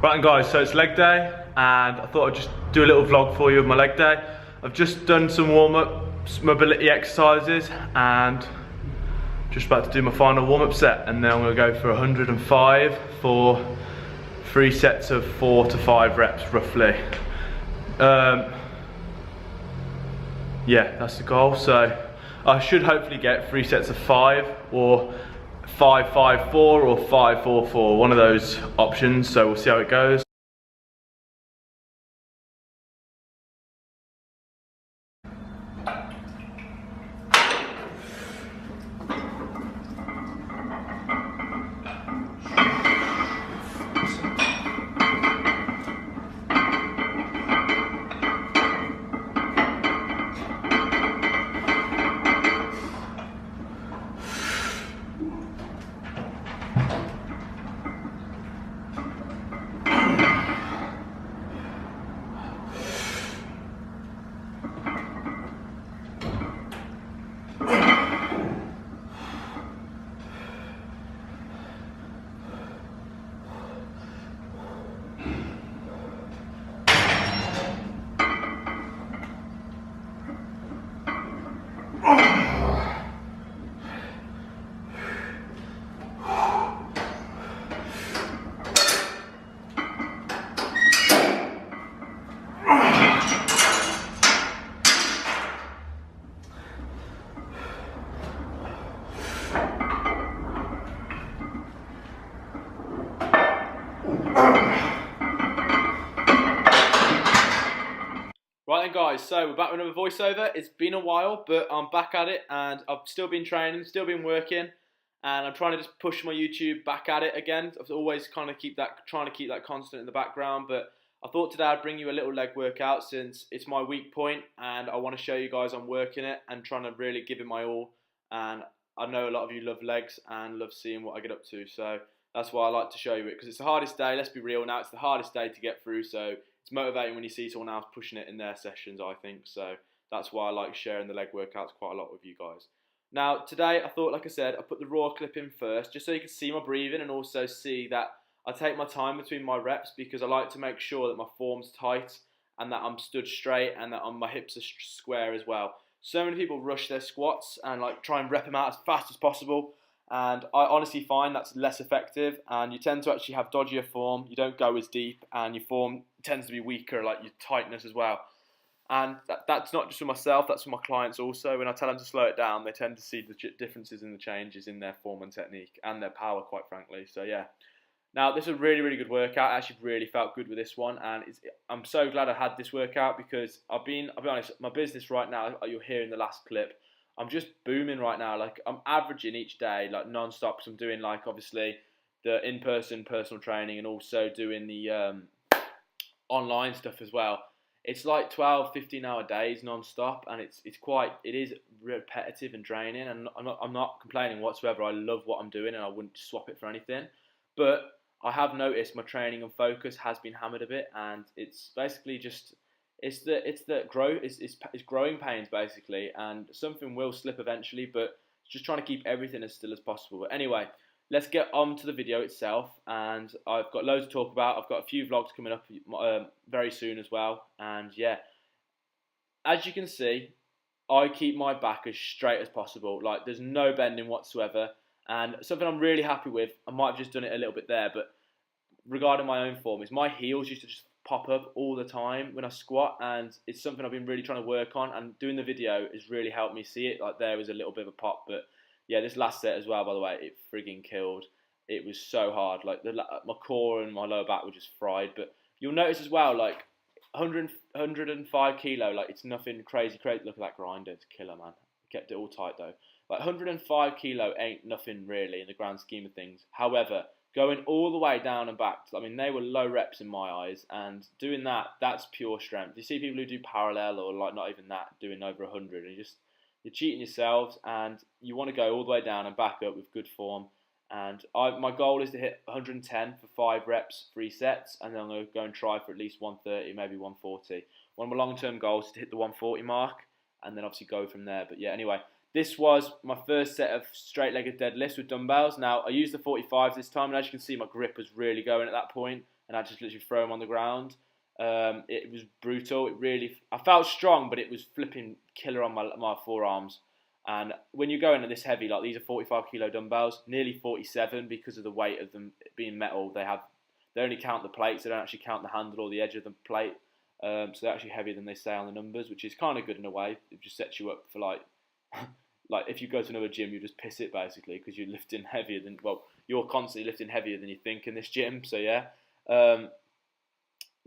Right then guys, so it's leg day and I thought I'd just do a little vlog for you of my leg day. I've just done some warm-up mobility exercises and just about to do my final warm-up set, and then I'm going to go for 105 for 3 sets of 4 to 5 reps roughly. Yeah, that's the goal. So I should hopefully get 3 sets of 5 or 5-5-4 or 5-4-4, one of those options, so we'll see how it goes. Right then guys, so we're back with another voiceover. It's been a while, but I'm back at it and I've still been training, still been working, and I'm trying to just push my YouTube back at it again. I've always kind of trying to keep that constant in the background, but I thought today I'd bring you a little leg workout since it's my weak point and I want to show you guys I'm working it and trying to really give it my all. And I know a lot of you love legs and love seeing what I get up to, so that's why I like to show you it, because it's the hardest day, let's be real now, it's the hardest day to get through, so it's motivating when you see someone else pushing it in their sessions, I think. So that's why I like sharing the leg workouts quite a lot with you guys. Now today I thought, like I said, I put the raw clip in first just so you can see my breathing and also see that I take my time between my reps, because I like to make sure that my form's tight and that I'm stood straight and that my hips are square as well. So many people rush their squats and like try and rep them out as fast as possible, and I honestly find that's less effective and you tend to actually have dodgier form, you don't go as deep and your form tends to be weaker, like your tightness as well. And that's not just for myself, that's for my clients also. When I tell them to slow it down, they tend to see the differences in the changes in their form and technique and their power, quite frankly. So yeah. Now this is a really, really good workout. I actually really felt good with this one, and I'm so glad I had this workout because I'll be honest, my business right now, you'll hear in the last clip, I'm just booming right now. Like I'm averaging each day, like non-stop, because I'm doing like obviously the in-person personal training and also doing the online stuff as well. It's like 12-15 hour days non-stop, and it is repetitive and draining, and I'm not complaining whatsoever. I love what I'm doing and I wouldn't swap it for anything. But I have noticed my training and focus has been hammered a bit, and it's basically just it's growing pains basically, and something will slip eventually, but just trying to keep everything as still as possible. But anyway, let's get on to the video itself, and I've got loads to talk about. I've got a few vlogs coming up very soon as well, and yeah, as you can see, I keep my back as straight as possible. Like there's no bending whatsoever, and something I'm really happy with, I might have just done it a little bit there, but regarding my own form, is my heels used to just pop up all the time when I squat, and it's something I've been really trying to work on, and doing the video has really helped me see it. Like there was a little bit of a pop, but yeah, this last set as well, by the way, it frigging killed. It was so hard. Like my core and my lower back were just fried. But you'll notice as well, like 105 kilo, like it's nothing crazy. Look at that grinder, it's a killer, man. Kept it all tight though. Like 105 kilo ain't nothing really in the grand scheme of things. However, going all the way down and back, I mean, they were low reps in my eyes, and doing that, that's pure strength. You see people who do parallel or like not even that, doing over 100, and you're cheating yourselves, and you want to go all the way down and back up with good form. And my goal is to hit 110 for 5 reps, 3 sets, and then I'm going to go and try for at least 130, maybe 140. One of my long-term goals is to hit the 140 mark, and then obviously go from there. But yeah, anyway, this was my first set of straight-legged deadlifts with dumbbells. Now, I used the 45s this time, and as you can see, my grip was really going at that point, and I just literally throw them on the ground. It was brutal. I felt strong, but it was flipping killer on my forearms. And when you go into this heavy, like these are 45 kilo dumbbells, nearly 47 because of the weight of them being metal. They only count the plates. They don't actually count the handle or the edge of the plate. So they're actually heavier than they say on the numbers, which is kind of good in a way. It just sets you up for like if you go to another gym, you just piss it basically because you're lifting heavier than, well, you're constantly lifting heavier than you think in this gym. So yeah,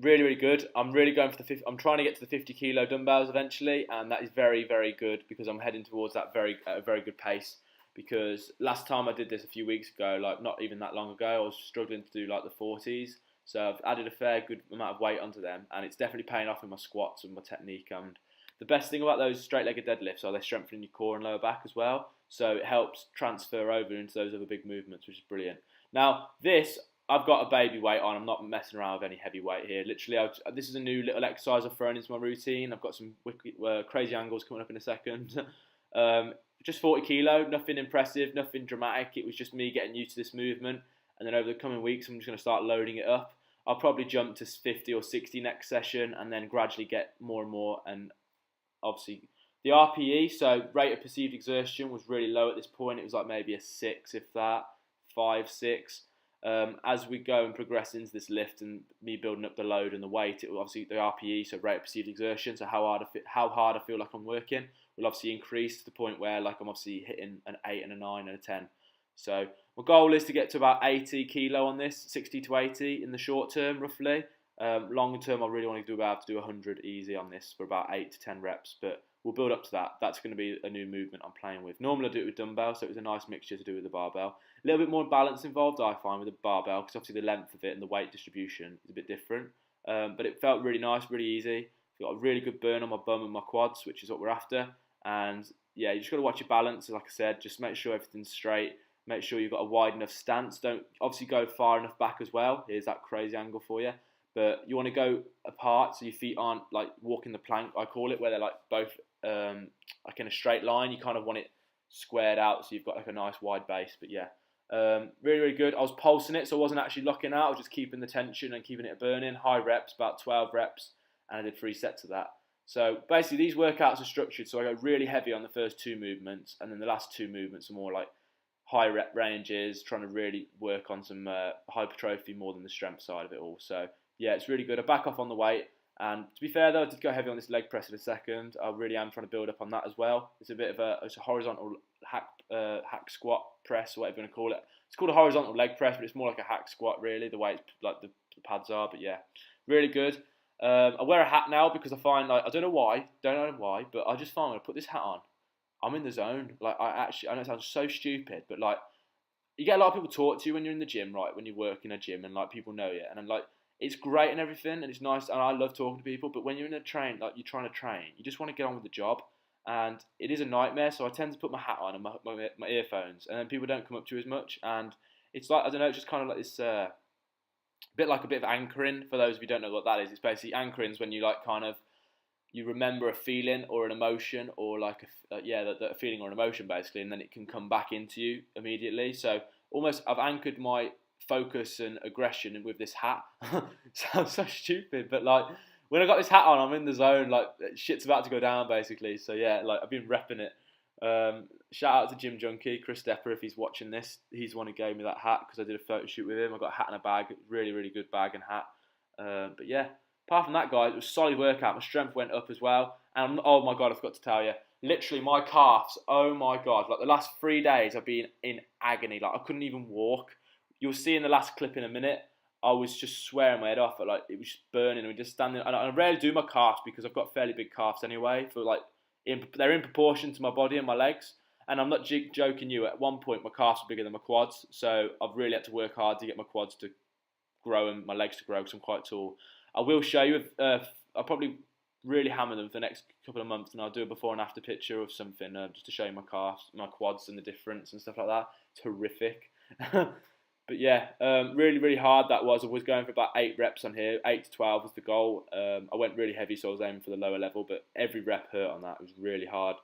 really, really good. I'm really going for I'm trying to get to the 50 kilo dumbbells eventually, and that is very, very good because I'm heading towards that at a very good pace. Because last time I did this a few weeks ago, like not even that long ago, I was struggling to do like the 40s. So I've added a fair good amount of weight onto them, and it's definitely paying off in my squats and my technique. And the best thing about those straight-legged deadlifts are they're strengthening your core and lower back as well. So it helps transfer over into those other big movements, which is brilliant. Now this, I've got a baby weight on. I'm not messing around with any heavy weight here. Literally, this is a new little exercise I've thrown into my routine. I've got some crazy angles coming up in a second. Just 40 kilo, nothing impressive, nothing dramatic. It was just me getting used to this movement. And then over the coming weeks, I'm just going to start loading it up. I'll probably jump to 50 or 60 next session and then gradually get more and more. And obviously, the RPE, so rate of perceived exertion, was really low at this point. It was like maybe a 6, if that, 5, 6. As we go and progress into this lift and me building up the load and the weight, it will obviously, the RPE, so rate of perceived exertion, so how hard I feel like I'm working, will obviously increase to the point where like I'm obviously hitting an 8 and a 9 and a 10. So my goal is to get to about 80 kilo on this, 60 to 80 in the short term, roughly. Long term, I really want to be able to do 100 easy on this for about 8 to 10 reps, but we'll build up to that. That's going to be a new movement I'm playing with. Normally I do it with dumbbell, so it was a nice mixture to do with the barbell. A little bit more balance involved, I find, with the barbell, because obviously the length of it and the weight distribution is a bit different. But it felt really nice, really easy. Got a really good burn on my bum and my quads, which is what we're after. And yeah, you just got to watch your balance. Like I said, just make sure everything's straight. Make sure you've got a wide enough stance. Don't obviously go far enough back as well. Here's that crazy angle for you. But you want to go apart so your feet aren't like walking the plank, I call it, where they're like both like in a straight line. You kind of want it squared out so you've got like a nice wide base. But yeah, really, really good. I was pulsing it, so I wasn't actually locking out. I was just keeping the tension and keeping it burning. High reps, about 12 reps, and I did 3 sets of that. So basically these workouts are structured, so I go really heavy on the first 2 movements, and then the last 2 movements are more like high rep ranges, trying to really work on some hypertrophy more than the strength side of it all. So yeah, it's really good. I back off on the weight, and to be fair though, I did go heavy on this leg press in a second. I really am trying to build up on that as well. It's a bit of it's a horizontal hack squat press, or whatever you want to call it. It's called a horizontal leg press, but it's more like a hack squat really, the way it's like the pads are. But yeah, really good. I wear a hat now because I find, like, I don't know why, but I just find when I put this hat on, I'm in the zone. Like, I know it sounds so stupid, but like, you get a lot of people talk to you when you're in the gym, right? When you work in a gym and like people know you, and I'm like, it's great and everything, and it's nice, and I love talking to people. But when you're in a train, like you're trying to train, you just want to get on with the job, and it is a nightmare. So I tend to put my hat on and my earphones, and then people don't come up to you as much, and it's like, I don't know, it's just kind of like this. Bit like a bit of anchoring. For those of you who don't know what that is, it's basically anchoring is when you like kind of you remember a feeling or an emotion, or like a feeling or an emotion basically, and then it can come back into you immediately. So almost I've anchored my focus and aggression with this hat. Sounds so stupid, but like when I got this hat on, I'm in the zone. Like shit's about to go down basically. So yeah, like I've been repping it. Shout out to Gym Junkie, Chris Depper, if he's watching this. He's the one who gave me that hat because I did a photo shoot with him. I got a hat and a bag, really, really good bag and hat. But yeah, apart from that, guys, it was a solid workout. My strength went up as well. And oh my God, I forgot to tell you, literally my calves, oh my God, like the last 3 days I've been in agony. Like I couldn't even walk. You'll see in the last clip in a minute, I was just swearing my head off. Like it was just burning. And just standing. And I rarely do my calves because I've got fairly big calves anyway. For like, they're in proportion to my body and my legs. And I'm not joking you, at one point my calves were bigger than my quads, so I've really had to work hard to get my quads to grow and my legs to grow because I'm quite tall. I will show you, I'll probably really hammer them for the next couple of months, and I'll do a before and after picture of something just to show you my calves, my quads and the difference and stuff like that. It's horrific. But yeah, really, really hard that was. I was going for about 8 reps on here, 8 to 12 was the goal. I went really heavy, so I was aiming for the lower level, but every rep hurt on that. It was really hard.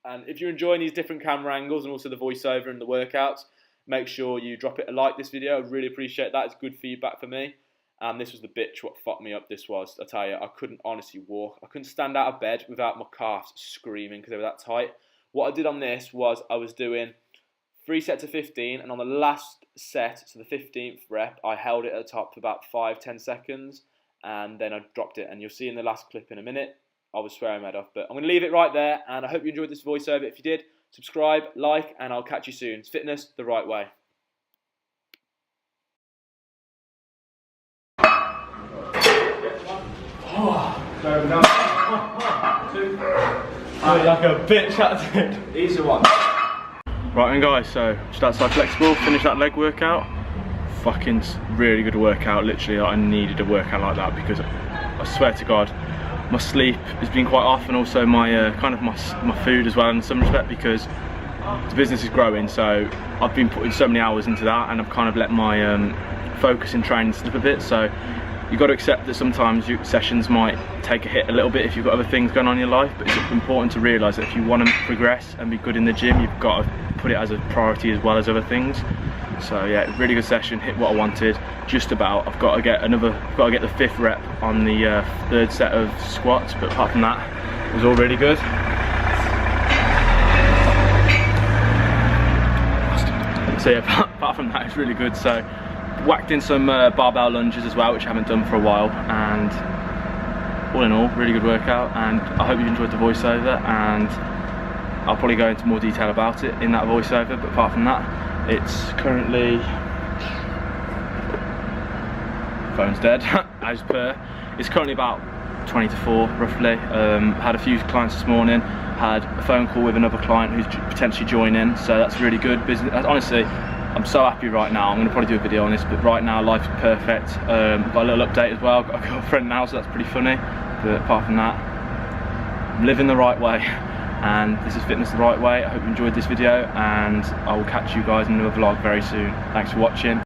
And if you're enjoying these different camera angles and also the voiceover and the workouts, make sure you drop it a like this video. I really appreciate that. It's good feedback for me. And this was the bitch what fucked me up. This was, I tell you, I couldn't honestly walk. I couldn't stand out of bed without my calves screaming because they were that tight. What I did on this was I was doing 3 sets of 15, and on the last set, so the 15th rep, I held it at the top for about 5-10 seconds, and then I dropped it. And you'll see in the last clip in a minute, I was swearing my head off. But I'm going to leave it right there, and I hope you enjoyed this voiceover. If you did, subscribe, like, and I'll catch you soon. It's fitness the right way. Like a bitch, that's it. Easy one. Right then guys, so just outside Flexible, finished that leg workout. Fucking really good workout, literally I needed a workout like that because I swear to God, my sleep has been quite off, and also my kind of my food as well in some respect, because the business is growing, so I've been putting so many hours into that, and I've kind of let my focus in training slip a bit. So you've got to accept that sometimes your sessions might take a hit a little bit if you've got other things going on in your life, but it's important to realise that if you want to progress and be good in the gym, you've got to put it as a priority as well as other things. So yeah, really good session, hit what I wanted, just about. I've got to get the 5th rep on the 3rd set of squats, but apart from that, it was all really good. So yeah, apart from that, it's really good. So whacked in some barbell lunges as well, which I haven't done for a while, and all in all, really good workout. And I hope you enjoyed the voiceover, and I'll probably go into more detail about it in that voiceover. But apart from that, it's currently, phone's dead as per. It's currently about 20 to 4 roughly. Had a few clients this morning, had a phone call with another client who's potentially joining, so that's really good business. Honestly, I'm so happy right now. I'm going to probably do a video on this, but right now life's perfect. Got a little update as well. Got a girlfriend now, so that's pretty funny. But apart from that, I'm living the right way, and this is fitness the right way. I hope you enjoyed this video, and I will catch you guys in another vlog very soon. Thanks for watching.